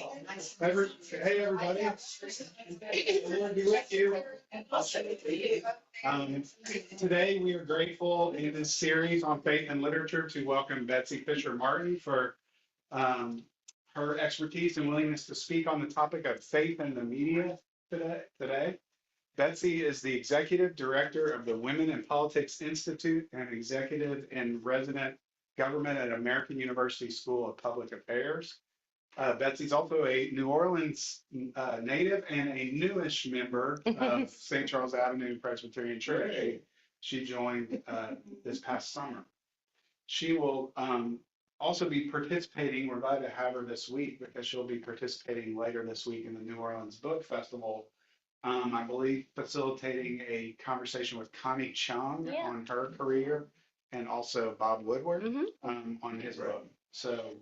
Hey, everybody. The Lord be with you. Today, we are grateful in this series on faith and literature to welcome Betsy Fisher-Martin for her expertise and willingness to speak on the topic of faith in the media today. Betsy is the executive director of the Women in Politics Institute and executive and resident government at American University School of Public Affairs. Betsy's also a New Orleans native and a newish member of St. Charles Avenue Presbyterian Church. She joined this past summer. She will also be participating. We're glad to have her this week because she'll be participating later this week in the New Orleans Book Festival. I believe facilitating a conversation with Connie Chung on her career and also Bob Woodward on his book. So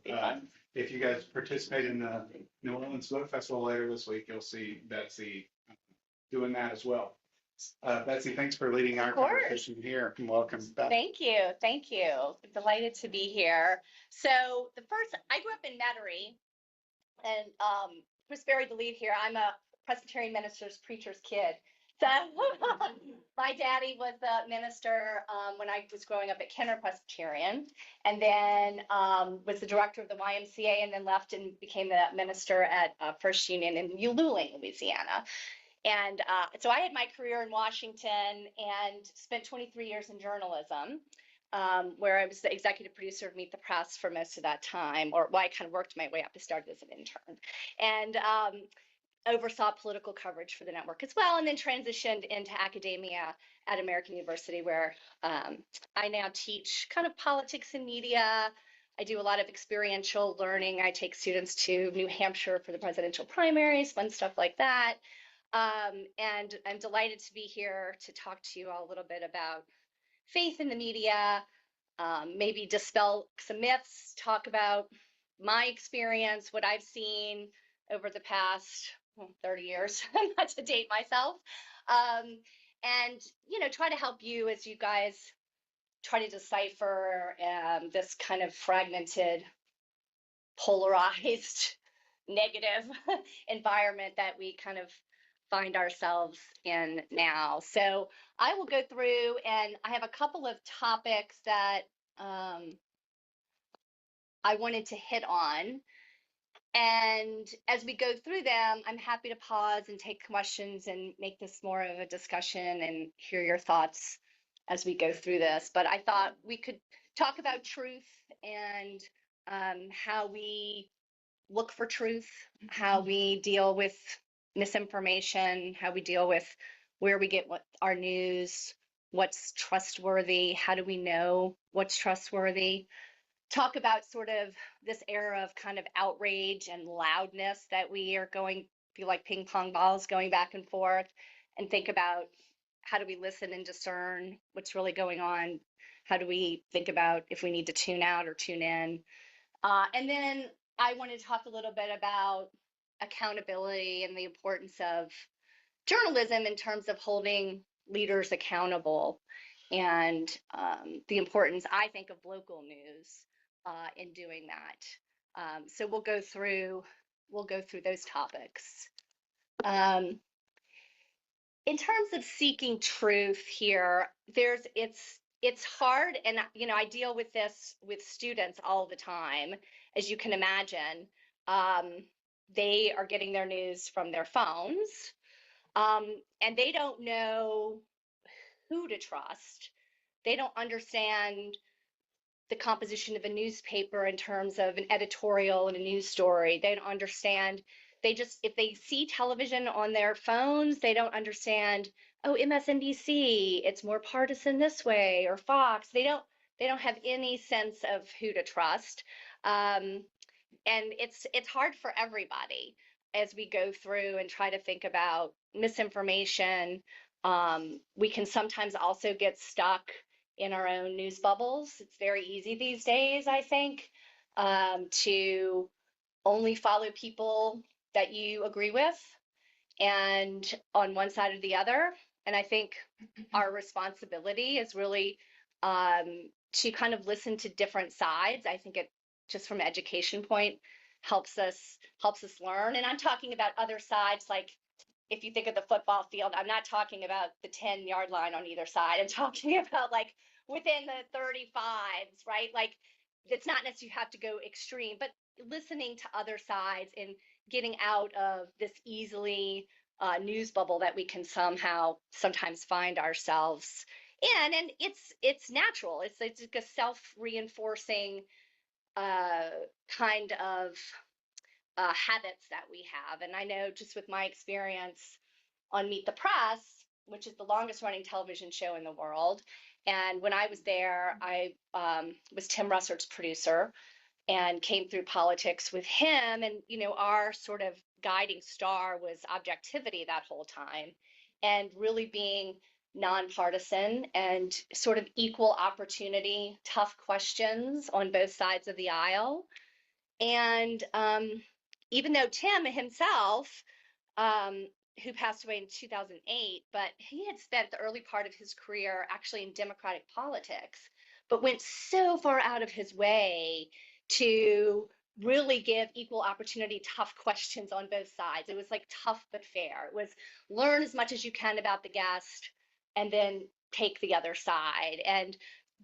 if you guys participate in the New Orleans Book Festival later this week, you'll see Betsy doing that as well. Betsy, thanks for leading our conversation here. Welcome back. Thank you. Thank you. Delighted to be here. So I grew up in Metairie and was buried to leave here. I'm a Presbyterian minister's preacher's kid. So my daddy was a minister when I was growing up at Kenner Presbyterian, and then was the director of the YMCA, and then left and became the minister at First Union in Luling, Louisiana. And so I had my career in Washington and spent 23 years in journalism, where I was the executive producer of Meet the Press for most of that time, or I kind of worked my way up. I started as an intern. And oversaw political coverage for the network as well, and then transitioned into academia at American University, where I now teach kind of politics and media. I do a lot of experiential learning. I take students to New Hampshire for the presidential primaries, fun stuff like that. And I'm delighted to be here to talk to you all a little bit about faith in the media, maybe dispel some myths, talk about my experience, what I've seen over the past 30 years, not to date myself, and try to help you as you guys try to decipher this kind of fragmented, polarized, negative environment that we kind of find ourselves in now. So I will go through, and I have a couple of topics that I wanted to hit on. And as we go through them, I'm happy to pause and take questions and make this more of a discussion and hear your thoughts as we go through this. But I thought we could talk about truth and how we look for truth, how we deal with misinformation, how we deal with where we get our news, what's trustworthy, how do we know what's trustworthy. Talk about sort of this era of kind of outrage and loudness that we are feel like ping pong balls going back and forth, and think about how do we listen and discern what's really going on? How do we think about if we need to tune out or tune in? And then I want to talk a little bit about accountability and the importance of journalism in terms of holding leaders accountable, and the importance, I think, of local news in doing that. So we'll go through those topics. In terms of seeking truth here, it's hard, and I deal with this with students all the time, as you can imagine. They are getting their news from their phones, and they don't know who to trust. They don't understand the composition of a newspaper in terms of an editorial and a news story. They don't understand. If they see television on their phones, they don't understand, MSNBC, it's more partisan this way, or Fox. They don't have any sense of who to trust. And it's hard for everybody as we go through and try to think about misinformation. We can sometimes also get stuck in our own news bubbles. It's very easy these days, I think, to only follow people that you agree with, and on one side or the other. And I think our responsibility is really to kind of listen to different sides. I think it, just from an education point, helps us learn. And I'm talking about other sides, like if you think of the football field, I'm not talking about the 10-yard line on either side. I'm talking about like within the 35s, right? Like it's not necessarily you have to go extreme, but listening to other sides and getting out of this easily news bubble that we can sometimes find ourselves in. And it's natural. It's like a self-reinforcing uh, kind of habits that we have. And I know just with my experience on Meet the Press, which is the longest running television show in the world. And when I was there, I was Tim Russert's producer and came through politics with him. And, our sort of guiding star was objectivity that whole time and really being nonpartisan and sort of equal opportunity, tough questions on both sides of the aisle. And even though Tim himself, um, who passed away in 2008, but he had spent the early part of his career actually in Democratic politics, but went so far out of his way to really give equal opportunity, tough questions on both sides. It was like tough but fair. It was learn as much as you can about the guest and then take the other side. And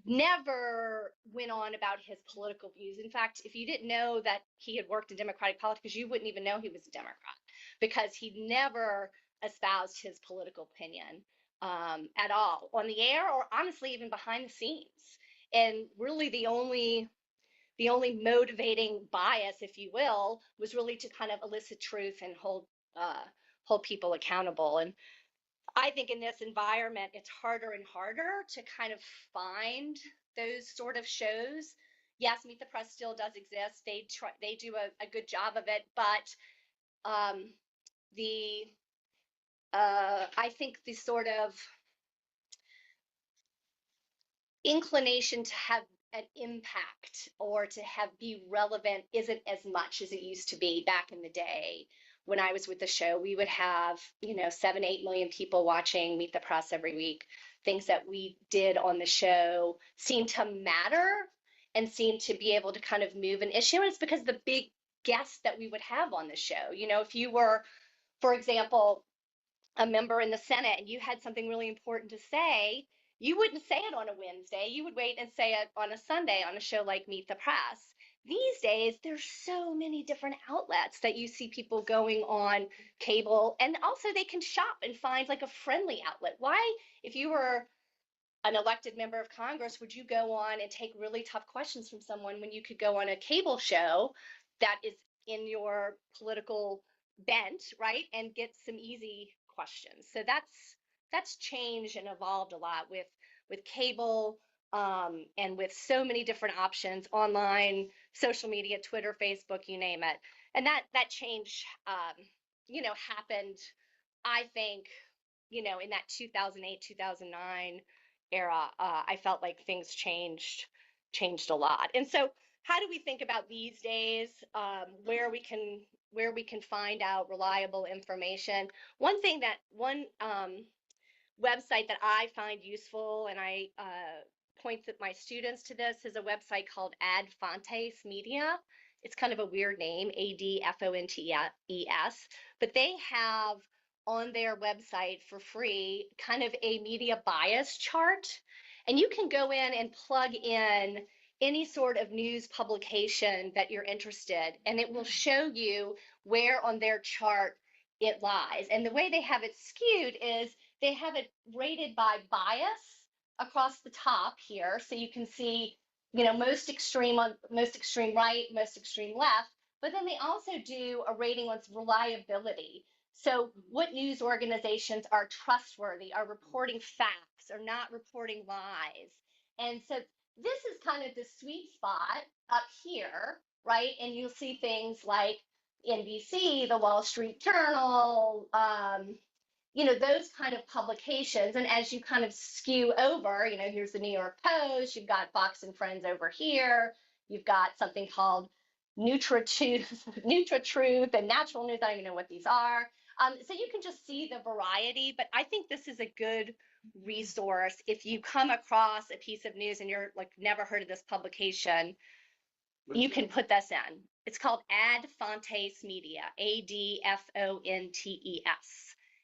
never went on about his political views. In fact, if you didn't know that he had worked in Democratic politics, you wouldn't even know he was a Democrat because he never espoused his political opinion at all on the air or honestly even behind the scenes. And really the only motivating bias, if you will, was really to kind of elicit truth and hold people accountable. And I think in this environment, it's harder and harder to kind of find those sort of shows. Yes, Meet the Press still does exist. They do a good job of it, but um, the I think the sort of inclination to have an impact or to be relevant isn't as much as it used to be back in the day. When I was with the show, we would have 7-8 million people watching Meet the Press every week. Things that we did on the show seemed to matter and seemed to be able to kind of move an issue. And it's because the big guests that we would have on the show. If you were, for example, a member in the Senate and you had something really important to say, you wouldn't say it on a Wednesday. You would wait and say it on a Sunday on a show like Meet the Press. These days, there's so many different outlets that you see people going on cable, and also they can shop and find like a friendly outlet. Why, if you were an elected member of Congress, would you go on and take really tough questions from someone when you could go on a cable show that is in your political bent, right, and get some easy questions? So that's changed and evolved a lot with cable and with so many different options online, social media, Twitter, Facebook, you name it. And that change, happened, I think, in that 2008, 2009 era. I felt like things changed a lot. And so how do we think about these days, where we can find out reliable information? One website that I find useful, and I point my students to this, is a website called Ad Fontes Media. It's kind of a weird name, ADFONTES, but they have on their website for free kind of a media bias chart. And you can go in and plug in any sort of news publication that you're interested, and it will show you where on their chart it lies. And the way they have it skewed is they have it rated by bias across the top here. So you can see, most extreme right, most extreme left. But then they also do a rating on reliability. So what news organizations are trustworthy, are reporting facts, are not reporting lies. And so this is kind of the sweet spot up here, right? And you'll see things like NBC, the Wall Street Journal, those kind of publications. And as you kind of skew over, here's the New York Post, you've got Fox and Friends over here, you've got something called Nutra-Truth and Natural News. I don't even know what these are. So you can just see the variety, but I think this is a good resource if you come across a piece of news and you're like never heard of this publication. You can put this in It's called Adfontes Media, Adfontes.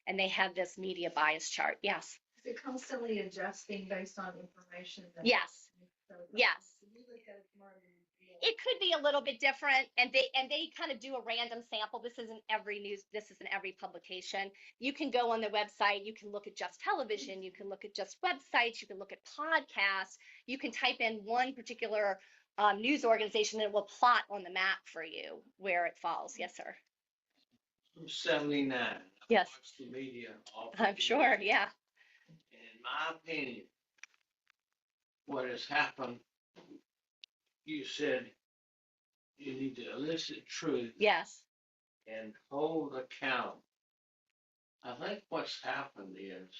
And they have this media bias chart. Yes. Is it constantly adjusting based on information? Yes. Yes. It could be a little bit different, and they kind of do a random sample. This isn't every news, this isn't every publication. You can go on the website, you can look at just television, you can look at just websites, you can look at podcasts, you can type in one particular news organization and it will plot on the map for you where it falls. Yes, sir. I'm 79. Yes. I watch the media all I'm sure, yeah. And in my opinion, what has happened, you said you need to elicit truth Yes. and hold account. I think what's happened is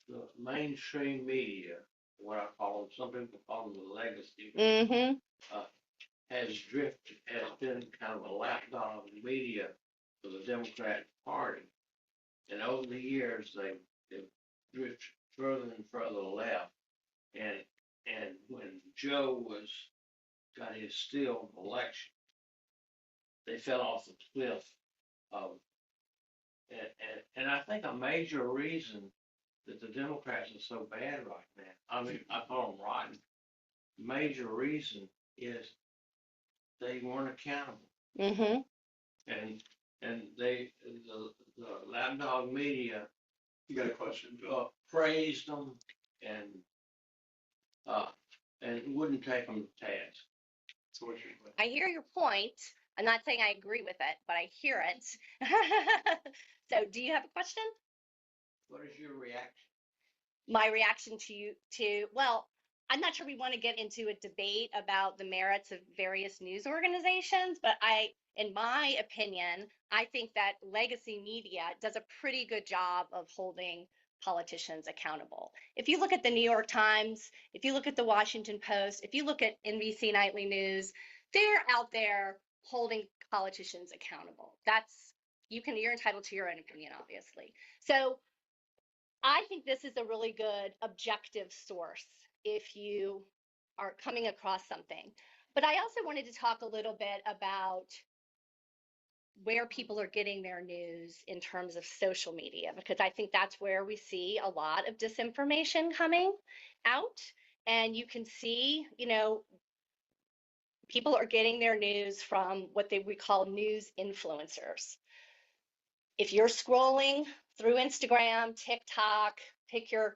the mainstream media, what I call them, some people call them the legacy, Mm-hmm. has drifted, has been kind of a lapdog media for the Democratic Party. And over the years, they've drifted further and further left. And when Joe got his steal election, they fell off the cliff of, and I think a major reason that the Democrats are so bad right now, I mean, I call them rotten, major reason is they weren't accountable. Mm-hmm. And the lapdog media. You got a question? Praised them and wouldn't take them to task. So what's your question? I hear your point. I'm not saying I agree with it, but I hear it. So do you have a question? What is your reaction? My reaction well, I'm not sure we want to get into a debate about the merits of various news organizations, but in my opinion, I think that legacy media does a pretty good job of holding politicians accountable. If you look at the New York Times, if you look at the Washington Post, if you look at NBC Nightly News, they're out there holding politicians accountable. You're entitled to your own opinion, obviously. So I think this is a really good objective source if you are coming across something. But I also wanted to talk a little bit about where people are getting their news in terms of social media, because I think that's where we see a lot of disinformation coming out. And you can see, people are getting their news from what we call news influencers. If you're scrolling through Instagram, TikTok, pick your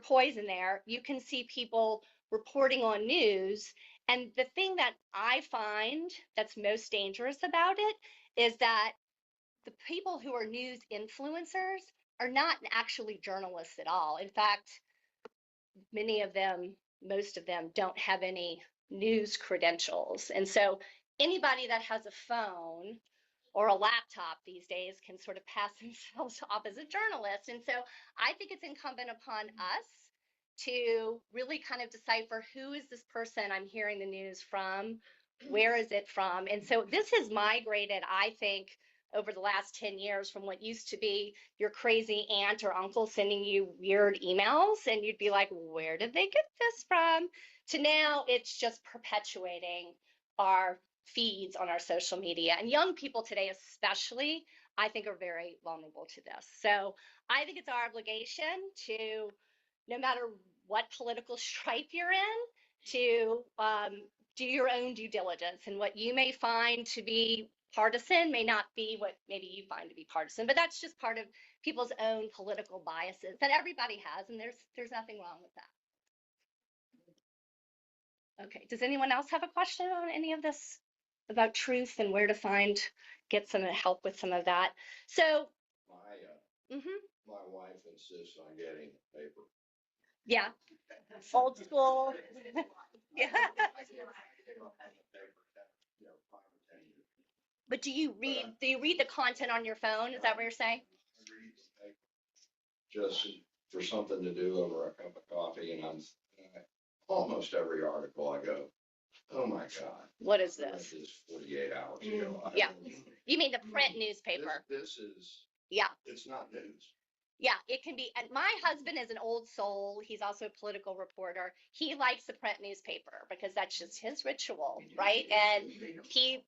poison there, you can see people reporting on news. And the thing that I find that's most dangerous about it is that the people who are news influencers are not actually journalists at all. In fact, most of them don't have any news credentials. And so anybody that has a phone or a laptop these days can sort of pass themselves off as a journalist. And so I think it's incumbent upon us to really kind of decipher, who is this person I'm hearing the news from? Where is it from? And so this has migrated, I think, over the last 10 years from what used to be your crazy aunt or uncle sending you weird emails and you'd be like, where did they get this from? To now it's just perpetuating our feeds on our social media. And young people today especially, I think, are very vulnerable to this. So I think it's our obligation to, no matter what political stripe you're in, to do your own due diligence. And what you may find to be partisan may not be what maybe you find to be partisan, but that's just part of people's own political biases that everybody has, and there's nothing wrong with that. Okay, does anyone else have a question on any of this about truth and where to get some help with some of that? So My wife insists on getting the paper. Yeah, old school. Yeah. But do you read the content on your phone? Is that what you're saying? I read the paper just for something to do over a cup of coffee, and I'm almost every article I go, oh my God. What is I read this? this 48 hours ago. Yeah. You mean the print newspaper? This is, Yeah. it's not news. Yeah, it can be. And my husband is an old soul. He's also a political reporter. He likes the print newspaper because that's just his ritual, right? And he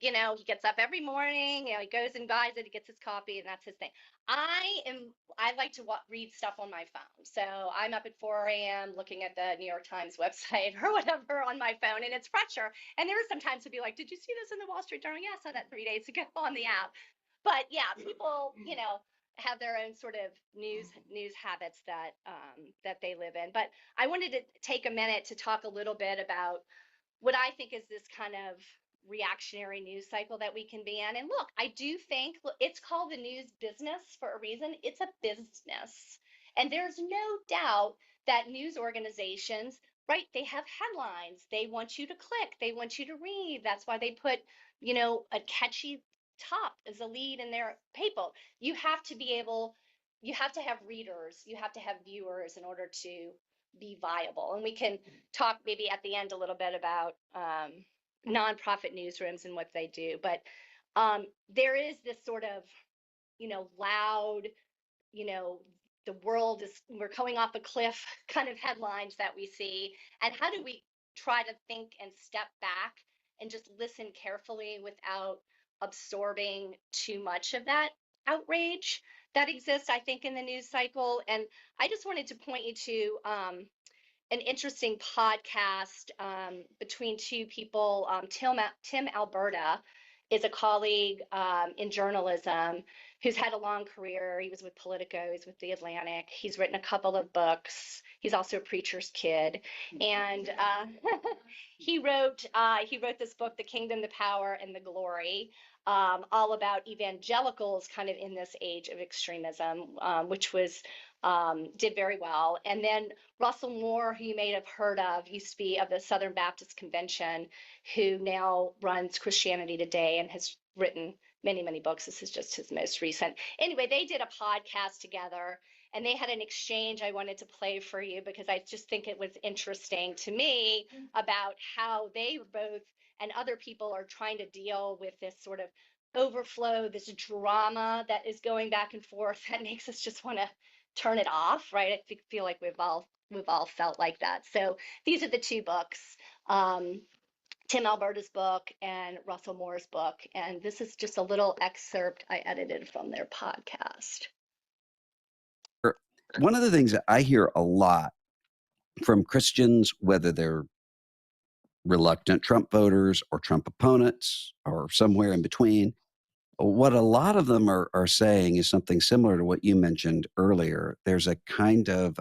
gets up every morning, he goes and buys it, he gets his copy, and that's his thing. I like to read stuff on my phone. So I'm up at 4 a.m. looking at the New York Times website or whatever on my phone, and it's fresher. And there are sometimes to be like, did you see this in the Wall Street Journal? Yeah, I saw that 3 days ago on the app. But yeah, people, have their own sort of news habits that they live in. But I wanted to take a minute to talk a little bit about what I think is this kind of reactionary news cycle that we can be in. And look, I do think it's called the news business for a reason. It's a business. And there's no doubt that news organizations, right, they have headlines. They want you to click, they want you to read. That's why they put, a catchy top as a lead in their paper. You have to be able, you have to have readers, you have to have viewers in order to be viable. And we can talk maybe at the end a little bit about nonprofit newsrooms and what they do. But there is this sort of, loud, you know, we're going off a cliff kind of headlines that we see. And how do we try to think and step back and just listen carefully without absorbing too much of that outrage that exists, I think, in the news cycle? And I just wanted to point you to an interesting podcast between two people. Tim Alberta is a colleague in journalism who's had a long career. He was with Politico, he's with The Atlantic. He's written a couple of books. He's also a preacher's kid, and he wrote this book, The Kingdom, the Power, and the Glory, all about evangelicals kind of in this age of extremism, which was did very well. And then Russell Moore, who you may have heard of, used to be of the Southern Baptist Convention, who now runs Christianity Today and has written many, many books. This is just his most recent. Anyway, they did a podcast together and they had an exchange I wanted to play for you because I just think it was interesting to me about how they both and other people are trying to deal with this sort of overflow, this drama that is going back and forth that makes us just want to turn it off, right? I feel like we've all felt like that. So these are the two books, Tim Alberta's book and Russell Moore's book. And this is just a little excerpt I edited from their podcast. One of the things that I hear a lot from Christians, whether they're reluctant Trump voters or Trump opponents or somewhere in between, what a lot of them are saying is something similar to what you mentioned earlier. There's a kind of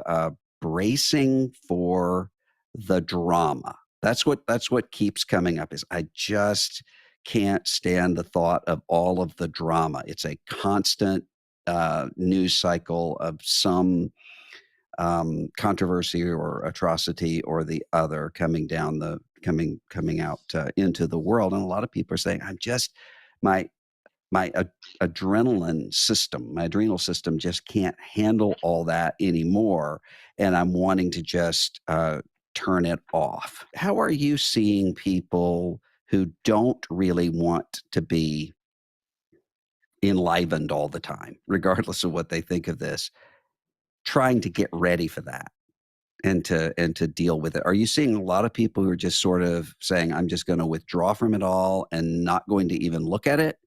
bracing for the drama. That's what keeps coming up is I just can't stand the thought of all of the drama. It's a constant news cycle of some controversy or atrocity or the other coming out into the world. And a lot of people are saying, I'm just my adrenaline system, my adrenal system just can't handle all that anymore. And I'm wanting to just turn it off. How are you seeing people who don't really want to be enlivened all the time, regardless of what they think of this, trying to get ready for that and to deal with it? Are you seeing a lot of people who are just sort of saying, I'm just going to withdraw from it all and not going to even look at it?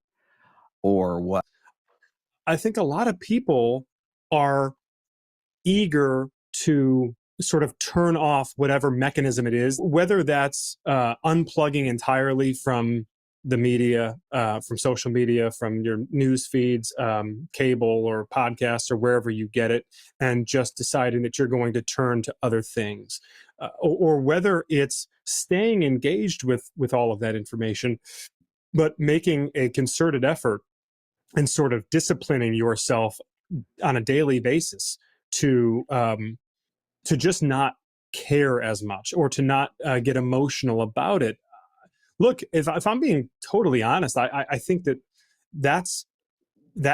Or what? I think a lot of people are eager to sort of turn off whatever mechanism it is, whether that's unplugging entirely from the media, from social media, from your news feeds, cable or podcasts or wherever you get it, and just deciding that you're going to turn to other things, or whether it's staying engaged with all of that information, but making a concerted effort and sort of disciplining yourself on a daily basis to just not care as much or to not get emotional about it. Look, if I'm being totally honest, I think that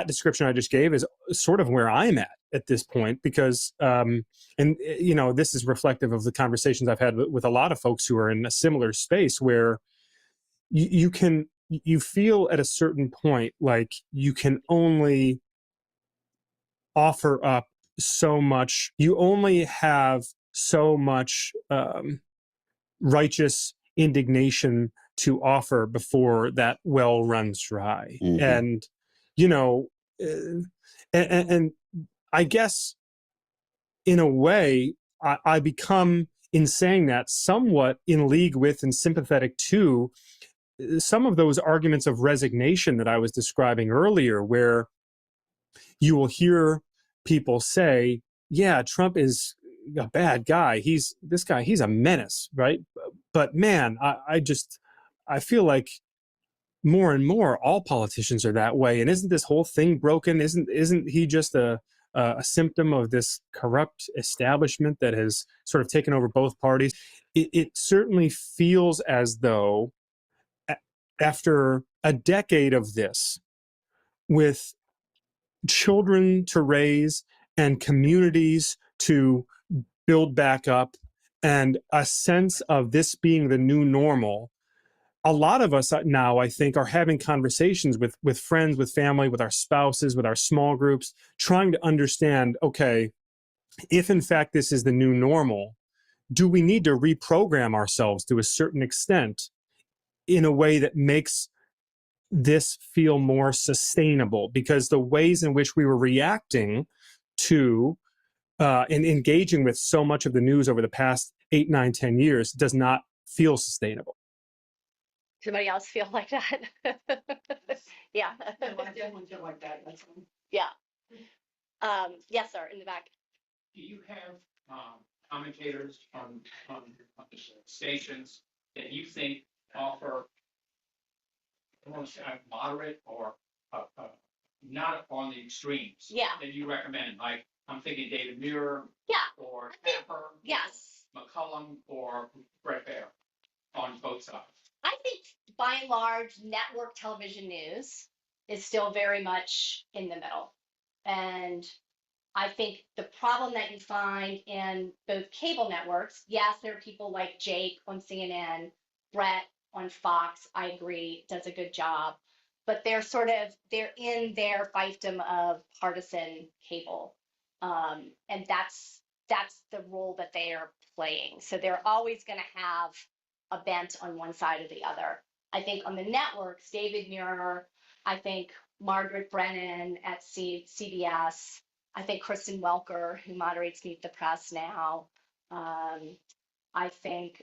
description I just gave is sort of where I'm at this point, because and this is reflective of the conversations I've had with a lot of folks who are in a similar space where you feel at a certain point like you can only offer up so much, you only have so much righteous indignation to offer before that well runs dry. Mhm. And, you know, and I guess in a way, I become, in saying that, somewhat in league with and sympathetic to some of those arguments of resignation that I was describing earlier, where you will hear people say, yeah, Trump is a bad guy. He's a menace, right? But man, I feel like more and more all politicians are that way. And isn't this whole thing broken? Isn't he just a symptom of this corrupt establishment that has sort of taken over both parties? It certainly feels as though after a decade of this, with children to raise and communities to build back up, and a sense of this being the new normal, a lot of us now, I think, are having conversations with friends, with family, with our spouses, with our small groups, trying to understand, okay, if in fact this is the new normal, do we need to reprogram ourselves to a certain extent in a way that makes this feel more sustainable? Because the ways in which we were reacting to and engaging with so much of the news over the past 8, 9, 10 years does not feel sustainable. Somebody else feel like that? Yeah. No, I definitely feel like that. That's one. Yeah. Yes, sir, in the back. Do you have commentators on stations that you think offer, I want to say, moderate or not on the extremes? Yeah. That you recommend? Like, I'm thinking David Muir. Yeah. Or Tapper. Yes. McCullum or Brett Baer on both sides. I think by and large, network television news is still very much in the middle. And I think the problem that you find in both cable networks, yes, there are people like Jake on CNN, Brett on Fox, I agree, does a good job. But they're in their fiefdom of partisan cable. And that's the role that they are playing. So they're always going to have a bent on one side or the other. I think on the networks, David Muir, I think Margaret Brennan at CBS, I think Kristen Welker, who moderates Meet the Press now. I think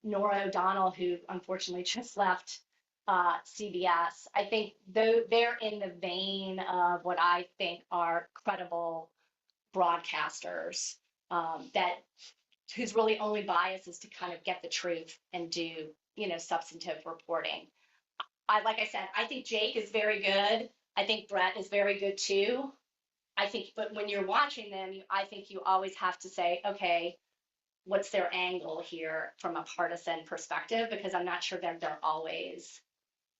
Nora O'Donnell, who unfortunately just left CBS. I think they're in the vein of what I think are credible broadcasters whose really only bias is to kind of get the truth and do, substantive reporting. Like I said, I think Jake is very good. I think Brett is very good too. But when you're watching them, I think you always have to say, okay, what's their angle here from a partisan perspective? Because I'm not sure that they're always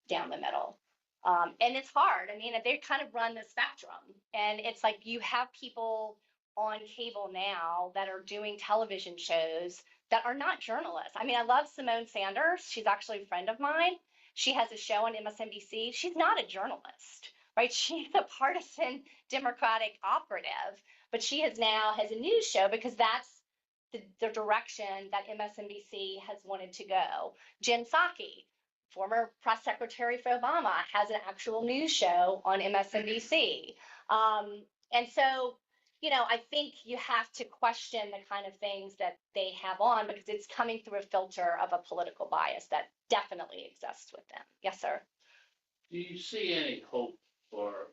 down the middle. And it's hard. I mean, they kind of run the spectrum. And it's like you have people on cable now that are doing television shows that are not journalists. I mean, I love Simone Sanders. She's actually a friend of mine. She has a show on MSNBC. She's not a journalist, right? She's a partisan Democratic operative, but she has a news show because that's the direction that MSNBC has wanted to go. Jen Psaki, former press secretary for Obama, has an actual news show on MSNBC. And so, I think you have to question the kind of things that they have on because it's coming through a filter of a political bias that definitely exists with them. Yes, sir. Do you see any hope for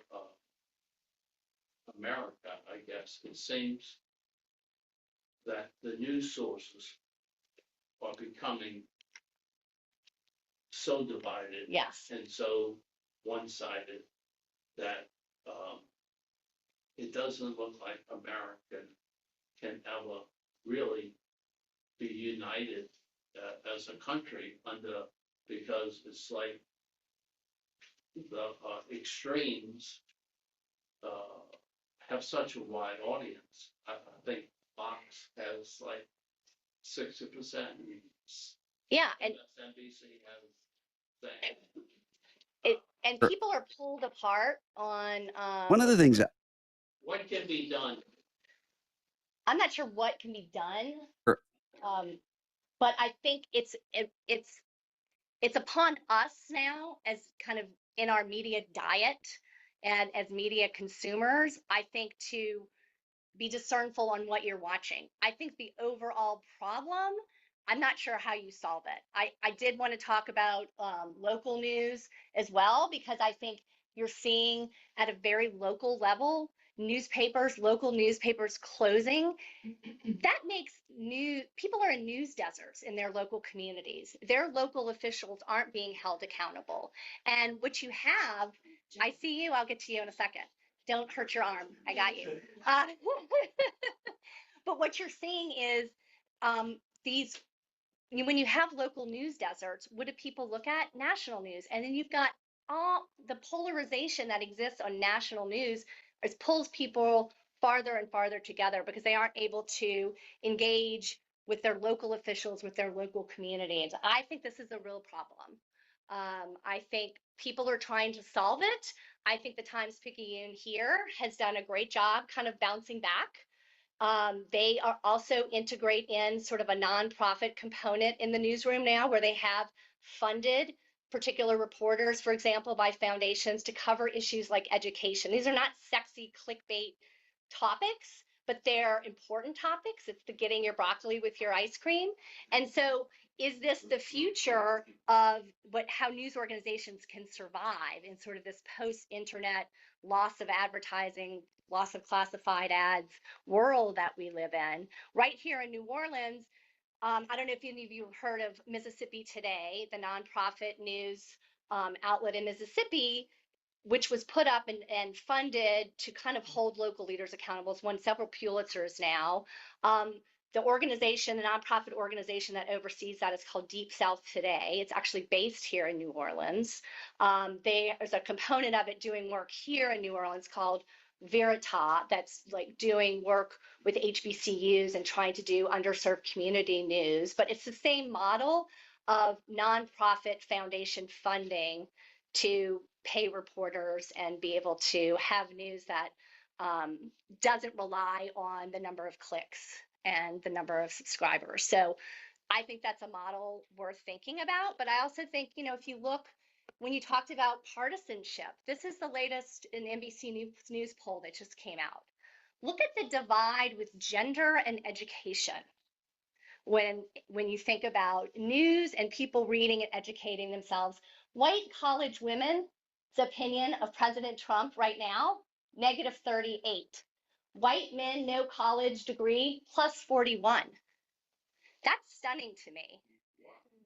America? I guess it seems that the news sources are becoming so divided, Yes. and so one-sided that it doesn't look like America can ever really be united as a country because it's like the extremes have such a wide audience. I think Fox has like 60%. Yeah, and MSNBC has that. and people are pulled apart on One of the things that What can be done I'm not sure what can be done. Sure. But I think it's upon us now as kind of in our media diet and as media consumers, I think, to be discernful on what you're watching. I think the overall problem, I'm not sure how you solve it. I did want to talk about local news as well, because I think you're seeing at a very local level local newspapers closing. That makes people are in news deserts in their local communities. Their local officials aren't being held accountable. And what you have, I see you, I'll get to you in a second. Don't hurt your arm. I got you. But what you're seeing is these, when you have local news deserts, what do people look at? National news. And then you've got all the polarization that exists on national news pulls people farther and farther together because they aren't able to engage with their local officials, with their local communities. I think this is a real problem. I think people are trying to solve it. I think the Times-Picayune here has done a great job kind of bouncing back. They are also integrate in sort of a nonprofit component in the newsroom now, where they have funded particular reporters, for example, by foundations to cover issues like education. These are not sexy clickbait topics, but they're important topics. It's the getting your broccoli with your ice cream. And so is this the future of how news organizations can survive in sort of this post-internet loss of advertising, loss of classified ads world that we live in? Right here in New Orleans, I don't know if any of you have heard of Mississippi Today, the nonprofit news outlet in Mississippi, which was put up and funded to kind of hold local leaders accountable. It's won several Pulitzers now. The organization, the nonprofit organization that oversees that is called Deep South Today. It's actually based here in New Orleans. There's a component of it doing work here in New Orleans called Veritas, that's like doing work with HBCUs and trying to do underserved community news. But it's the same model of nonprofit foundation funding to pay reporters and be able to have news that doesn't rely on the number of clicks and the number of subscribers. So I think that's a model worth thinking about. But I also think, if you look, when you talked about partisanship, this is the latest in NBC News poll that just came out. Look at the divide with gender and education. When you think about news and people reading and educating themselves, white college women's opinion of President Trump right now, -38. White men, no college degree, +41. That's stunning to me.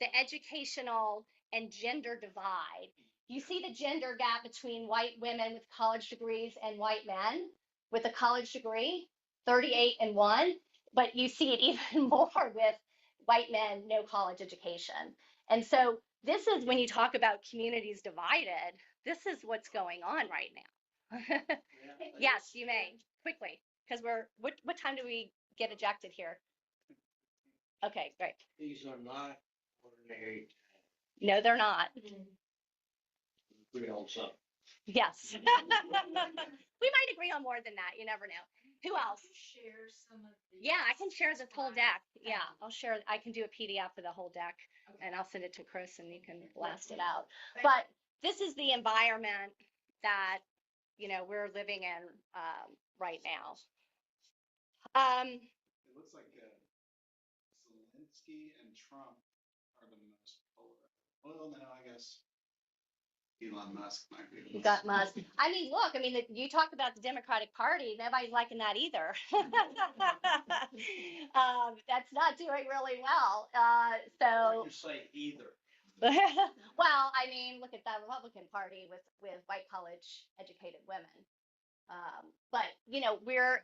The educational and gender divide. You see the gender gap between white women with college degrees and white men with a college degree, 38 and 1, but you see it even more with white men, no college education. And so this is, when you talk about communities divided, this is what's going on right now. Yes, you may, quickly, because what time do we get ejected here? Okay, great. These are not ordinary. No, they're not. Agree on something. Yes. We might agree on more than that. You never know. Who else? Share some of the. Yeah, I can share this whole deck. Yeah, I'll share. I can do a PDF of the whole deck, and I'll send it to Chris, and you can blast it out. But this is the environment that we're living in right now. It looks like Zelensky and Trump are the most polar. Well, no, I guess Elon Musk might be. You got Musk. You talk about the Democratic Party. Nobody's liking that either. That's not doing really well. You say either. Well, look at the Republican Party with white college educated women. But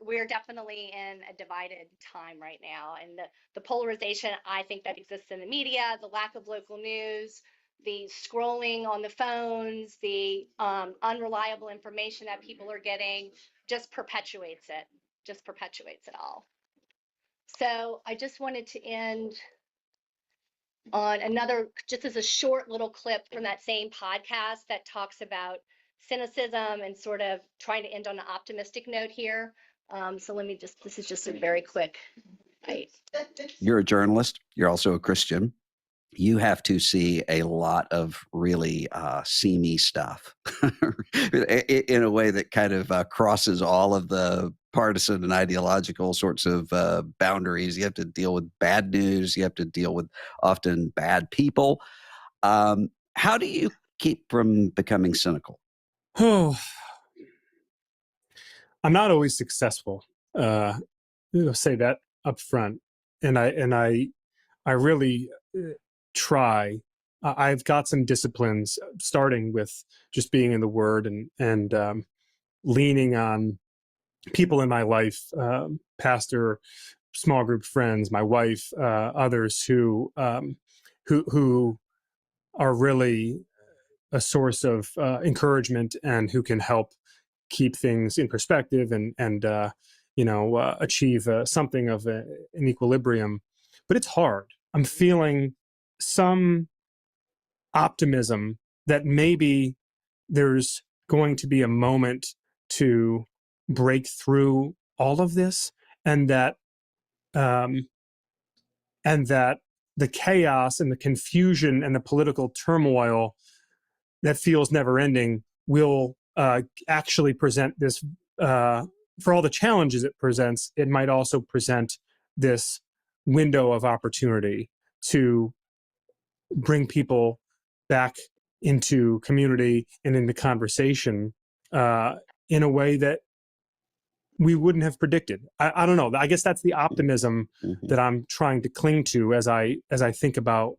we're definitely in a divided time right now, and the polarization, I think, that exists in the media, the lack of local news, the scrolling on the phones, the unreliable information that people are getting, just perpetuates it all. So I just wanted to end on just as a short little clip from that same podcast that talks about cynicism and sort of trying to end on an optimistic note here. So let me just, this is just a very quick, right? You're a journalist. You're also a Christian. You have to see a lot of really seamy stuff in a way that kind of crosses all of the partisan and ideological sorts of boundaries. You have to deal with bad news. You have to deal with often bad people. How do you keep from becoming cynical? Oh, I'm not always successful. I'll say that up front, and I really try. I've got some disciplines, starting with just being in the Word and leaning on people in my life, pastor, small group friends, my wife, others who are really a source of encouragement and who can help keep things in perspective and achieve something of an equilibrium. But it's hard. I'm feeling some optimism that maybe there's going to be a moment to break through all of this, and that um, and that the chaos and the confusion and the political turmoil that feels never ending will actually present this, for all the challenges it presents, it might also present this window of opportunity to bring people back into community and into conversation in a way that we wouldn't have predicted. I don't know. I guess that's the optimism that I'm trying to cling to as I think about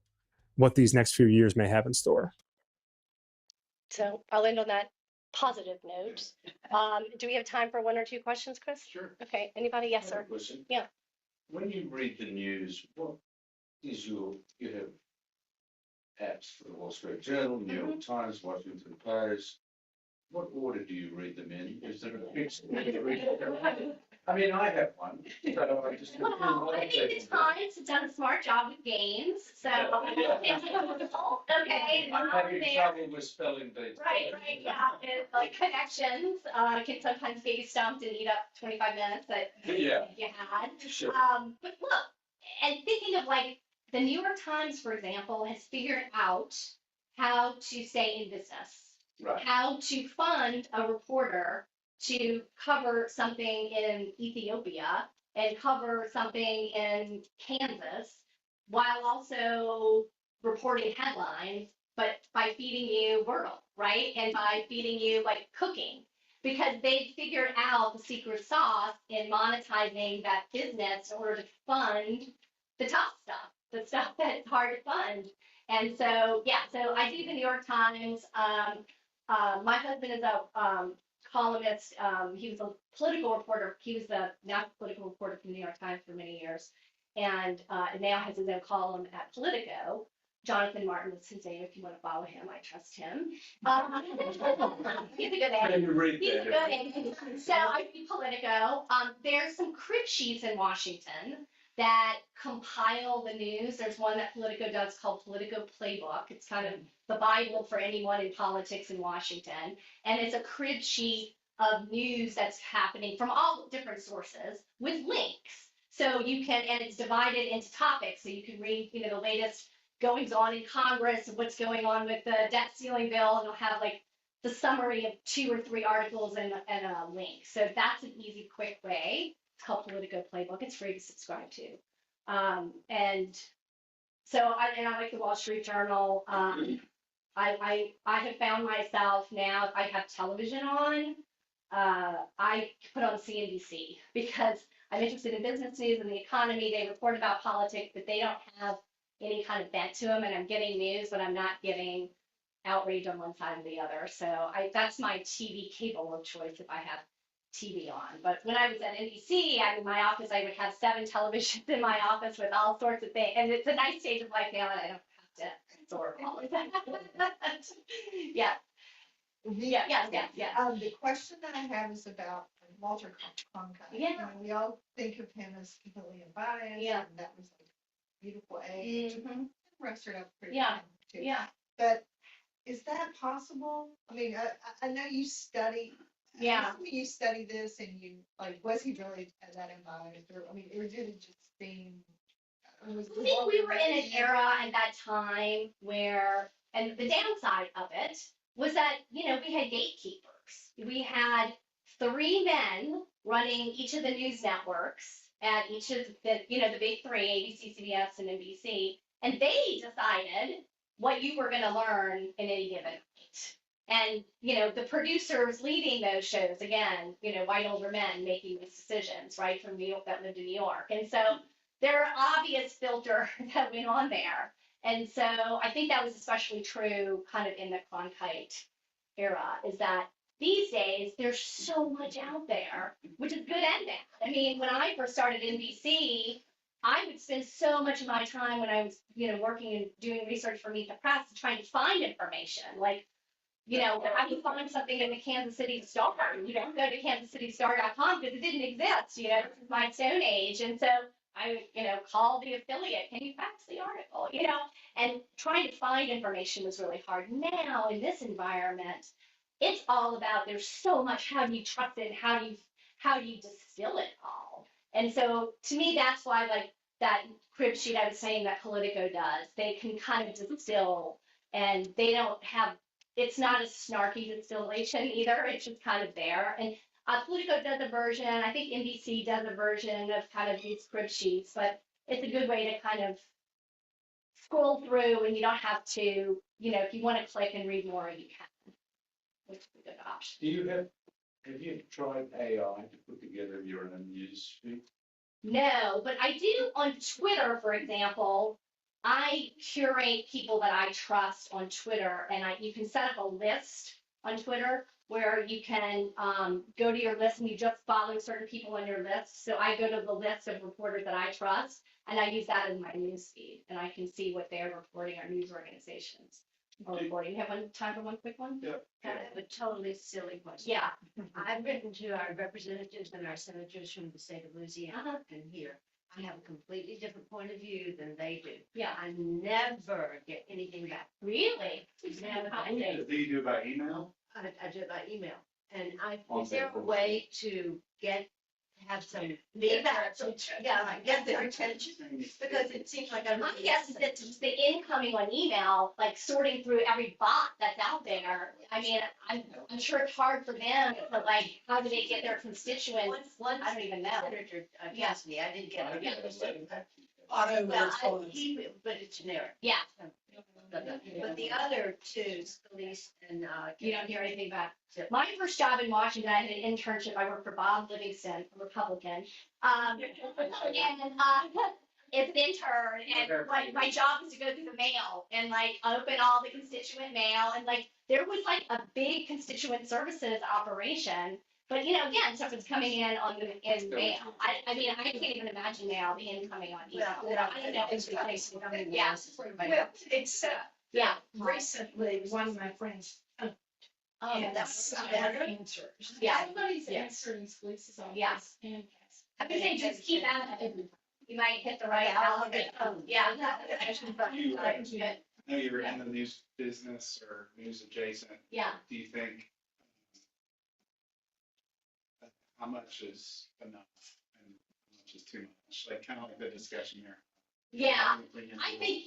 what these next few years may have in store. So I'll end on that positive note. Do we have time for one or two questions, Chris? Sure. Okay. Anybody? Yes, sir. Question. Yeah. When you read the news, what is you have apps for the Wall Street Journal, New York Times, Washington Post. What order do you read them in? Is there a fixed order you read them? I mean, I have one. So I just Well, I think the Times has done a smart job with games, so okay. I'm having trouble with spelling bees. Right, yeah. It's like connections can sometimes get you stumped and eat up 25 minutes that Yeah. you had. Sure. But look, and thinking of like the New York Times, for example, has figured out how to stay in business. Right. How to fund a reporter to cover something in Ethiopia and cover something in Kansas while also reporting headlines, but by feeding you Wordle, right? And by feeding you like cooking, because they figured out the secret sauce in monetizing that business in order to fund the tough stuff, the stuff that's hard to fund. And so, yeah, so I do the New York Times. My husband is a columnist. He was a political reporter. He was the national political reporter for the New York Times for many years, and now has his own column at Politico. Jonathan Martin is his name. If you want to follow him, I trust him. He's a good egg. He's a good egg. So I read Politico. There's some crib sheets in Washington that compile the news. There's one that Politico does called Politico Playbook. It's kind of the Bible for anyone in politics in Washington. And it's a crib sheet of news that's happening from all different sources with links. So you can, and it's divided into topics. So you can read, the latest goings on in Congress and what's going on with the debt ceiling bill. And it'll have like the summary of 2 or 3 articles and a link. So that's an easy, quick way. It's called Politico Playbook. It's free to subscribe to. And so I like the Wall Street Journal. I have found myself now, if I have television on, I put on CNBC because I'm interested in business news and the economy. They report about politics, but they don't have any kind of bent to them. And I'm getting news, but I'm not getting outrage on one side or the other. So that's my TV cable of choice if I have TV on. But when I was at NBC, in my office, I would have 7 televisions in my office with all sorts of things. And it's a nice stage of life now that I don't have to absorb all of that. Yeah. The question that I have is about Walter Cronkite. Yeah. We all think of him as completely unbiased. Yeah. And that was like a beautiful age. Mm-hmm. Rusted up pretty Yeah. good, too. Yeah. But is that possible? I mean, I know you study Yeah. When you study this and you, like, was he really that involved, or, I mean, or did it just seem? I think we were in an era at that time where, and the downside of it was that, we had gatekeepers. We had three men running each of the news networks at each of the big three, ABC, CBS, and NBC, and they decided what you were going to learn in any given night. And, the producers leading those shows, again, white older men making these decisions, right, from New York, that lived in New York. And so there are obvious filter that went on there. And so I think that was especially true kind of in the Cronkite era, is that these days there's so much out there, which is good and bad. I mean, when I first started NBC, I would spend so much of my time when I was, working and doing research for Meet the Press, trying to find information. Like, I would find something in the Kansas City Star. You don't go to kansascitystar.com because it didn't exist. This is my Stone Age. And so I would, call the affiliate, can you fax the article? And trying to find information was really hard. Now, in this environment, it's all about, there's so much, how do you trust it? How do you distill it all? And so to me, that's why, like, that crib sheet I was saying that Politico does, they can kind of distill, and they don't have, it's not a snarky distillation either. It's just kind of there. And Politico does a version. I think NBC does a version of kind of these crib sheets, but it's a good way to kind of scroll through, and you don't have to, if you want to click and read more, you can, which is a good option. Have you tried AI to put together your own news feed? No, but I do on Twitter, for example. I curate people that I trust on Twitter, and you can set up a list on Twitter where you can go to your list and you just follow certain people on your list. So I go to the list of reporters that I trust, and I use that as my news feed, and I can see what they're reporting, our news organizations are reporting. You have time for one quick one? Yeah. I have a totally silly question. Yeah. I've written to our representatives and our senators from the state of Louisiana and here. I have a completely different point of view than they do. Yeah. I never get anything back. Really? Never. Do you do it by email? I do it by email. And On is there a Facebook. way to have some Feedback. Yeah, get their attention, because it seems like I'm. My guess is that just the incoming on email, like sorting through every bot that's out there. I mean, I'm sure it's hard for them, but like, how do they get their constituents? One I don't even know. Senator Cassidy, I didn't get it. Auto Well, but it's generic. Yeah, But the other two, Scalise and, you don't hear anything back. Yeah. My first job in Washington, I had an internship. I worked for Bob Livingston, a Republican. And it's an intern, and like my job was to go through the mail and like open all the constituent mail, and like there was like a big constituent services operation. But again, stuff is coming in in mail. I mean, I can't even imagine now the incoming on email. I don't know. Yeah. Well, except Yeah. recently, one of my friends. Oh, and that's better answers. Yeah. Everybody's Yeah. answering Scalise's office. Yeah. And I'm gonna say just keep at it. You might hit the right element. Yeah. I know you're in the news business or news adjacent. Yeah. Do you think how much is enough and how much is too much? Like kind of like the discussion here. Yeah. I think,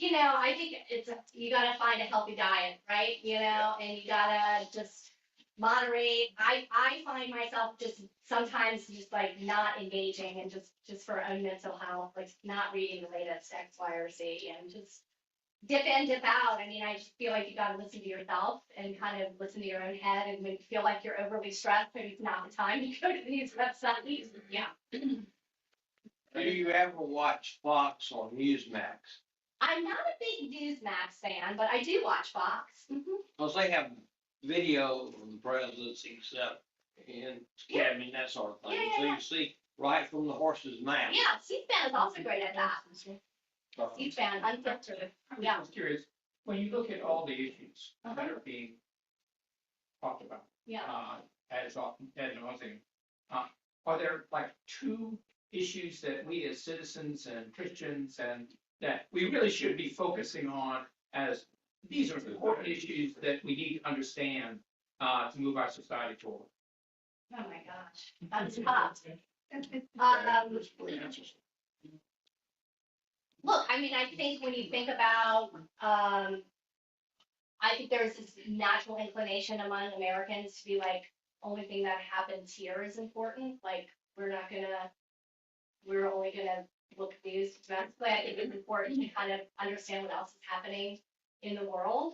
it's, you gotta find a healthy diet, right? And you gotta just moderate. I find myself just sometimes just like not engaging and just for own mental health, like not reading the latest X, Y, or Z, and just dip in, dip out. I mean, I just feel like you gotta listen to yourself and kind of listen to your own head. And when you feel like you're overly stressed, maybe it's not the time to go to the news website. Yeah. Do you ever watch Fox on Newsmax? I'm not a big Newsmax fan, but I do watch Fox. Because they have video of the presidents except in cabinet, that sort of thing. So you see right from the horse's mouth. Yeah, C-SPAN is also great at that. C-SPAN, unfiltered. Yeah. I was curious, when you look at all the issues that are being talked about, Yeah. as often, ad nauseam, are there like two issues that we as citizens and Christians and that we really should be focusing on as these are important issues that we need to understand to move our society forward? gosh, that was tough. Um, Look, I mean, I think when you think about, I think there's this natural inclination among Americans to be like, only thing that happens here is important. Like, we're only gonna look at news domestically. I think it's important to kind of understand what else is happening in the world.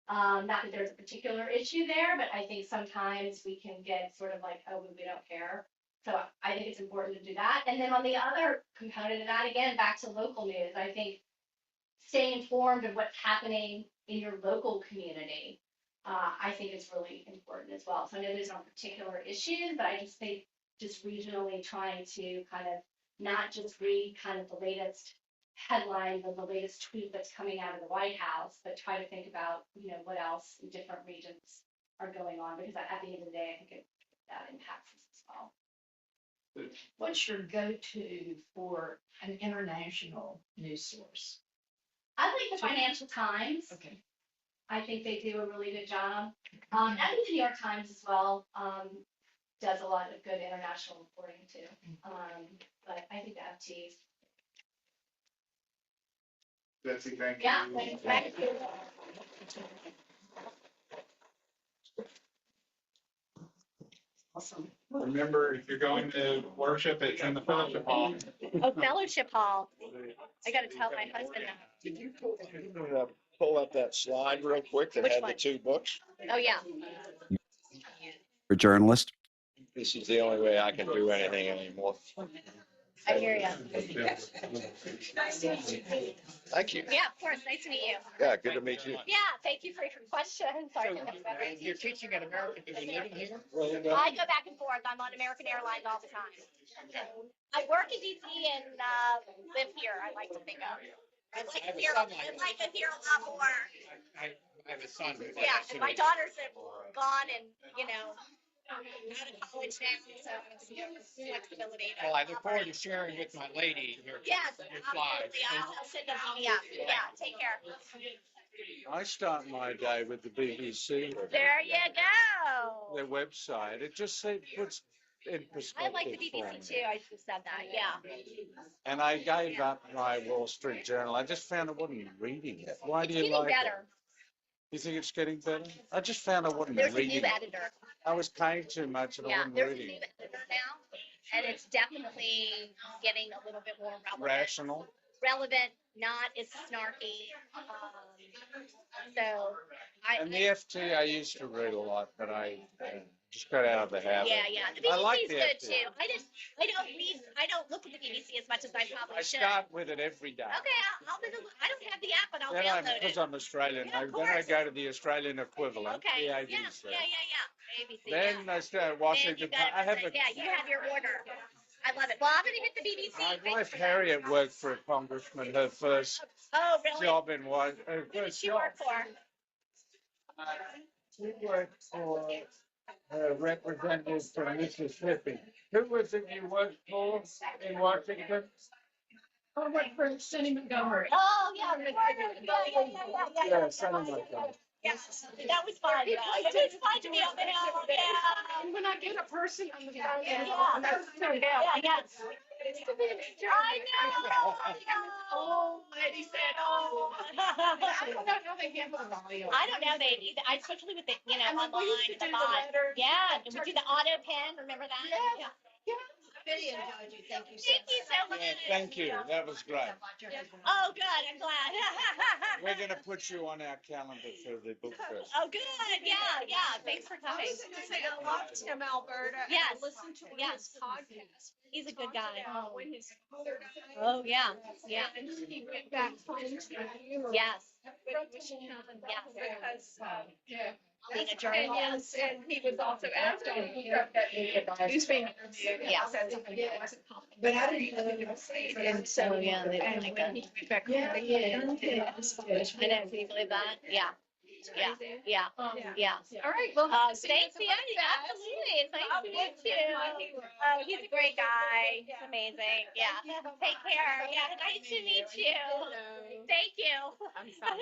Not that there's a particular issue there, but I think sometimes we can get sort of like, oh, we don't care. So I think it's important to do that. And then on the other component of that, again, back to local news, I think staying informed of what's happening in your local community, I think is really important as well. So I know there's no particular issues, but I just think just regionally trying to kind of not just read kind of the latest headlines or the latest tweet that's coming out of the White House, but try to think about, what else in different regions are going on, because at the end of the day, I think that impacts us as well. What's your go-to for an international news source? I like the Financial Times. Okay. I think they do a really good job. I think the New York Times as well does a lot of good international reporting too. But I think the FT. Betsy, thank you. Yeah, thank you. Awesome. Remember, if you're going to worship, it's in the fellowship hall. Oh, Fellowship Hall. I got to tell my husband that. Did you pull up that slide real quick that Which had one? the two books? Oh, yeah. A journalist. This is the only way I can do anything anymore. I hear you. Thank you. Yeah, of course. Nice to meet you. Yeah, good to meet you. Yeah, thank you for your question. Sorry. You're teaching at American, are you living here? I go back and forth. I'm on American Airlines all the time. I work in DC and live here, I like to think of. I like it here a lot more. I have a son. Yeah, and my daughters have gone and, out of college now, so it's flexibility. Well, I look forward to sharing with my lady your Yes, your slides. absolutely. I'll send them. Yeah, take care. I start my day with the BBC, There you go. their website. It just puts in I perspective like the for me. BBC too. I just said that. Yeah. And I gave up my Wall Street Journal. I just found I wasn't reading it. Why do It's you getting like better. it? You think it's getting better? I just found I wasn't There's a reading new it. editor. I was paying too much and I Yeah, wasn't there's a reading new it. editor now, and it's definitely getting a little bit more Rational. relevant, not as snarky. So And the FT I used to read a lot, but I just got out of the habit. yeah. The I like BBC is the good FT. too. I don't look at the BBC as much as I probably I should. start with it every day. Okay, I don't have the app, but I'll Then download because it. I'm Australian, Yeah, of then I course. go to the Australian equivalent, Okay, the yeah, ABC. ABC. Then yeah. I start And Washington. you got I have it. Yeah, you have your order. I love it. Well, I'm gonna hit the BBC. my Thanks wife for that. Harriet worked for a congressman. Her first Oh, really? job in Washington. Who did she work for? She worked for a representative from Mississippi. Who was it you worked for in Washington? I worked for Cindy Montgomery. Oh, yeah. Yeah. Yeah, something like that. Yeah, that was fun. It was fun to be on the hill. Yeah. And when I get a person on the phone, Yeah. that's so Yeah. I know. Oh, lady said, oh. I don't know how they handle the audio. I don't know. Especially with the, And then we online, used to the do bot. the letter. Yeah, and we do the auto pen. Remember that? Yeah. Really enjoyed you. Thank you Thank you so much. Yeah, thank you. That was great. Oh, good. I'm glad. We're going to put you on our calendar for the book fest. Oh, good. Yeah. Thanks for coming. I was gonna say, I love Tim Alberta. Yes. I listened to Yes. his podcast. He's a good guy. When his mother died. Oh, yeah. Yeah. And he went back home to the funeral. Yes. Because, yeah. Being a And journalist. yes, and he was also asked on, he's being interviewed. Yeah. Said something that wasn't complimentary. But I didn't know say it. And so, Oh, yeah, they don't and like when that. he went back home, they I know. Can you believe that? Yeah. Yeah. All right, well. Thanks, yeah, absolutely. It's nice to meet you. Oh, he's a great guy. He's amazing. Yeah. Take care. Yeah, nice to meet you. Thank you. I'm sorry.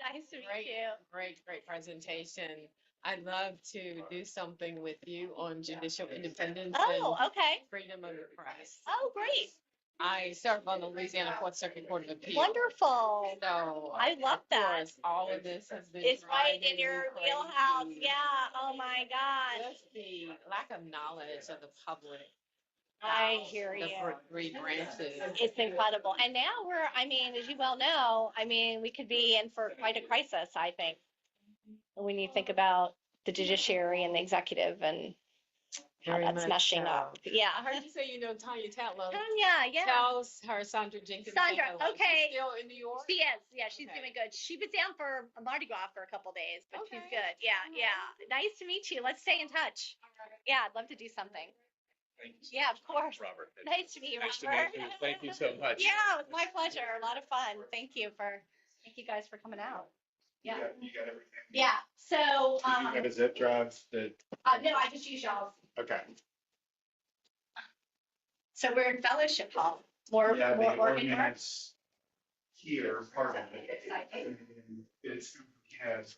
Nice to meet you. Great presentation. I'd love to do something with you on judicial independence Oh, and okay. freedom of the press. Oh, great. I serve on the Louisiana Fourth Circuit Court of Appeals. Wonderful. So I love of that. course, all of this has been It's right driving in your me wheelhouse. crazy. Yeah. Oh my gosh. Just the lack of knowledge of the public. I about hear the you. three branches. It's incredible. And now I mean, as you well know, I mean, we could be in for quite a crisis, I think. When you think about the judiciary and the executive and how Very that's much meshing so. up. Yeah. I heard you say you know Tanya Tatlow. Tanya, yeah. Tell her Sandra Jenkins. Sandra, say hello. okay. She's still in New York? She is. Yeah, she's Okay. doing good. She was down for Mardi Gras for a couple days, but she's Okay. good. Yeah, yeah. Nice to meet you. Let's stay in touch. Yeah, I'd love to do something. Yeah, of course. Robert. Nice to meet you, Nice to Robert. meet you. Thank you so much. Yeah, it was my pleasure. A lot of fun. Thank you guys for coming out. Yeah. You got everything? Yeah. So, Did you have a zip drive that, no, I just use y'all's. okay. So we're in fellowship hall. More Yeah, the working hours. ordinance here, part of it. Exciting. and It's, has.